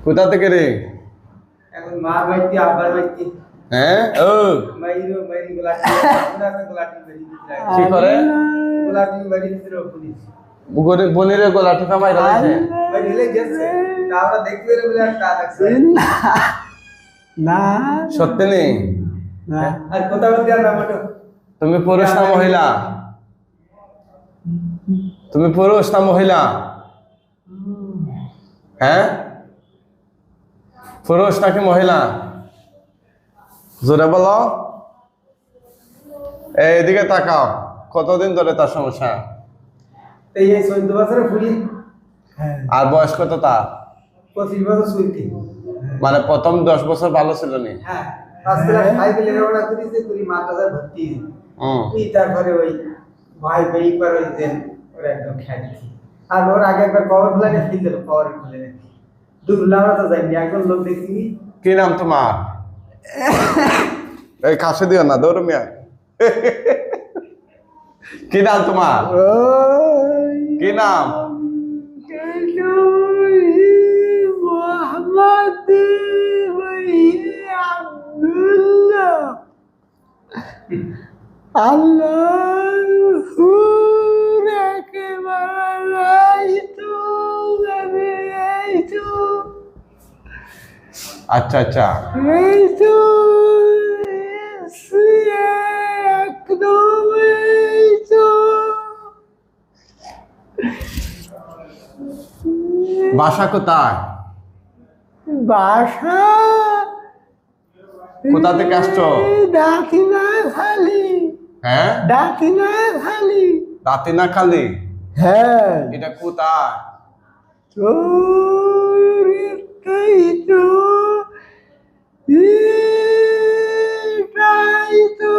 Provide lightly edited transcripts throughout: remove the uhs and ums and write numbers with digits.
কোথা থেকে রে? এখন মা বাইতে আব্বার বাইতে। হ্যাঁ ও মাইরো মাইরি গোলাটি গোলাটি গোলাটি বেরি দিতে কি করে? গোলাটি বেরি দিতে পুলিশ বনিরে গোলাটি থামাই রয়েছে। বাইরে লে গেছে আমরা দেখতে রে বলে তা দেখছে না সত্যি নেই না আর কথা বলতে আর না মটো। তুমি পুরুষ না মহিলা? তুমি পুরুষ না মহিলা? হ্যাঁ পুরুষ নাকি মহিলা? জোরে বলো। এইদিকে তাকাও। কতদিন ধরে তার সমস্যা? এই 14 বছরের পুরি। আর বয়স কত তার? 25 বছর চলতি। মানে প্রথম 10 বছর ভালো ছিল নি? হ্যাঁ আজকে সাইকেলে রওনা করেছে করি মাথাটা ভর্তি। এই তারপরে ওই ভাই ভাই পর ওই দেন ওরা একদম খাইছি। আর ওর আগে একবার কভার ফ্লাইটে ফিল দিল কভার খুলে নাকি দুগুলাওরা তো যাইনি একজন লোক দেখিনি। কি নাম তোমার? এই কাছে দিও না দৌড় মিয়া। কি নাম তোমার? কি নাম? মোহাম্মদ আব্দুল্লাহ আল্লাহু আকবার আইতু আইতু আচ্ছা আচ্ছা আইতু একদম আইতু। বাসা কোথায়? বাসা কোথা থেকে আসছো? দাকিনা খালি। হ্যাঁ দাকিনা খালি। দাঁতিনা খালি? হ্যাঁ এটা কোথায়? এটাই তো এটাই তো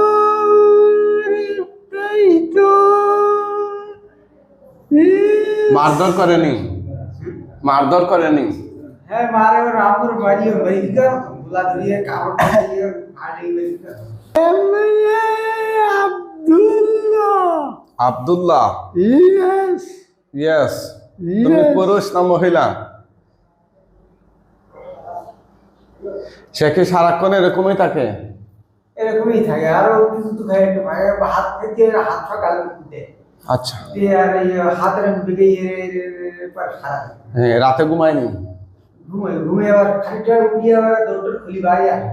এটাই তো মারধর করেনি? মারধর করেনি? হ্যাঁ মারে রামপুর বাড়ি আমেরিকা বুলা ধরিয়ে কাপড় দিয়ে আড়ি America. Abdullah Abdullah? Yes yes. তুমি পুরুষ না মহিলা? সে কি সারাক্ষণ এরকমই থাকে? এরকমই থাকে আরো কিছু তো খায় একটু ভাই হাত থেকে হাত সকালে উঠে আচ্ছা দিয়ে আর এই হাতের দিকে পর খারাপ হ্যাঁ রাতে ঘুমায়নি? ঘুমে ঘুমে আবার খালিটা উঠিয়ে আবার দৌড় খুলি বাইরে আসে।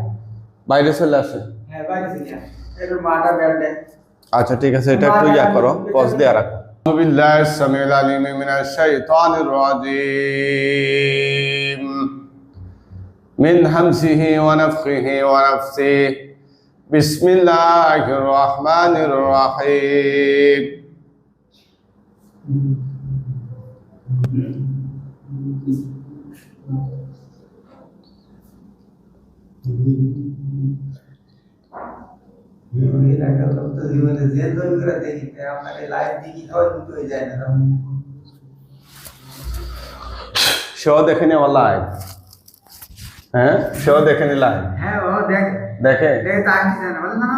বাইরে চলে আসে? হ্যাঁ বাইরে চলে আসে এর মাটা ব্যান্ডে। আচ্ছা ঠিক আছে এটা একটু ইয়া করো পজ দিয়ে রাখো। বিল্লাহি সামিউল আলিম মিনাশ শাইতানির রাজিম মিন হামজিহি ওয়া নাফখিহি ওয়া নাফসিহি বিসমিল্লাহির রহমানির রহিম। সেও দেখেনি আমার লাইভ? হ্যাঁ সেও দেখেনি লাইভ? হ্যাঁ ও দেখ দেখে? দেখ তার কি জানা বল না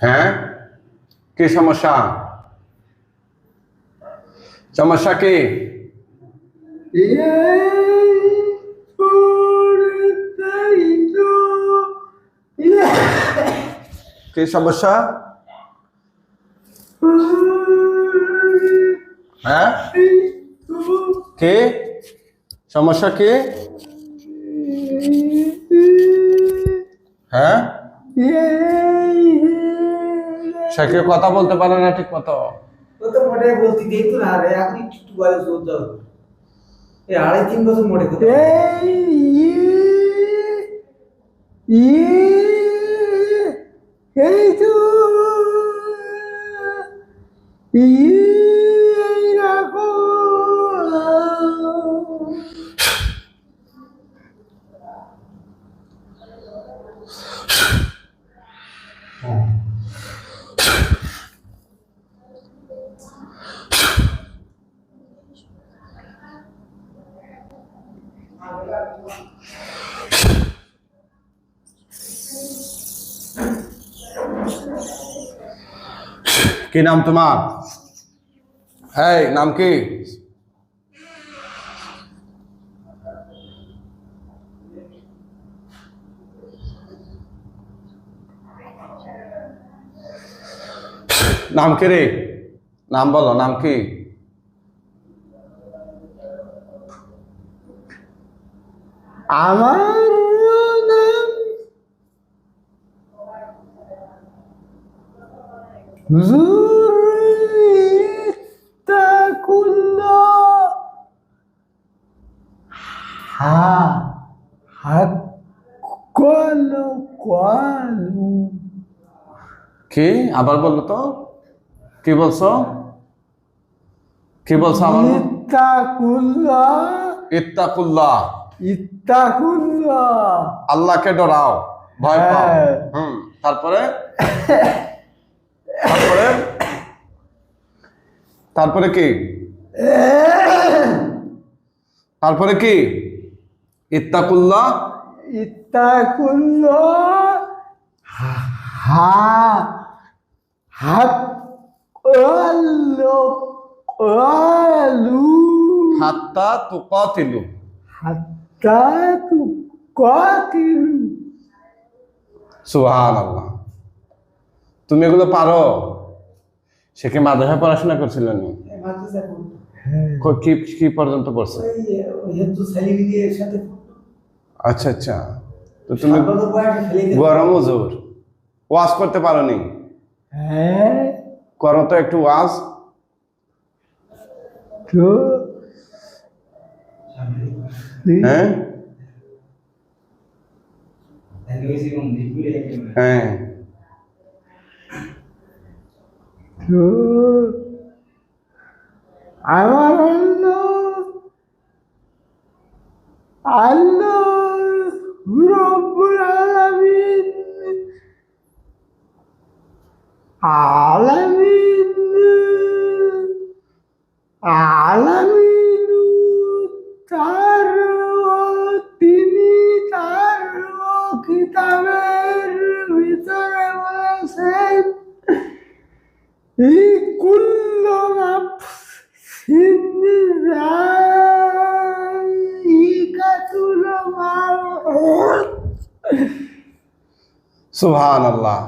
হ্যাঁ কি সমস্যা? সমস্যা কি? কি সমস্যা? হ্যাঁ কি সমস্যা কি? হ্যাঁ সে কি কথা বলতে পারে না ঠিক মতো? ও তো মোটে বলতে দেই তো না রে এখন একটু বলে জোর দাও এই 2.5-3 বছর মোটে কথা এই তো এই রাখো কি নাম তোমার? এই নাম কি? নাম কি রে? নাম বলো, নাম কি? আমার নাম ইত্তাকুল্লাহ। কলু কলু। কি আবার বললো তো? কি বলছো? কি বলছো আবার? ইত্তাকুল্লাহ। ইত্তাকুল্লাহ, ইত্তাকুল্লাহ। আল্লাহকে ডরাও, ভয় পাও। হ্যাঁ। তারপরে তারপরে তারপরে কি? তারপরে কি? ইত্তাকুল্লাহ, ইত্তাকুল্লাহ। হা হাত আলু হাত্তা তুকাতিলু। হাত্তা তুকাতিলু। সুবহানাল্লাহ। তুমি এগুলো পারো? সে কি মাদ্রাসায় পড়াশোনা করছিল না? কি কি পর্যন্ত পড়ছে? আচ্ছা আচ্ছা, তো তুমি গরম হুজুর ওয়াজ করতে পারো নি? হ্যাঁ, করো তো একটু ওয়াজ। তো হ্যাঁ হ্যাঁ, তো আমার আল্লাহ রব্বুল আলামিন আলামিন আলামিন তার তিনি তার কিতাবের ভিতরে বলেছেন এই কুল্লু নাফসিন যায়িকাতুল মাউত। সুবহানাল্লাহ।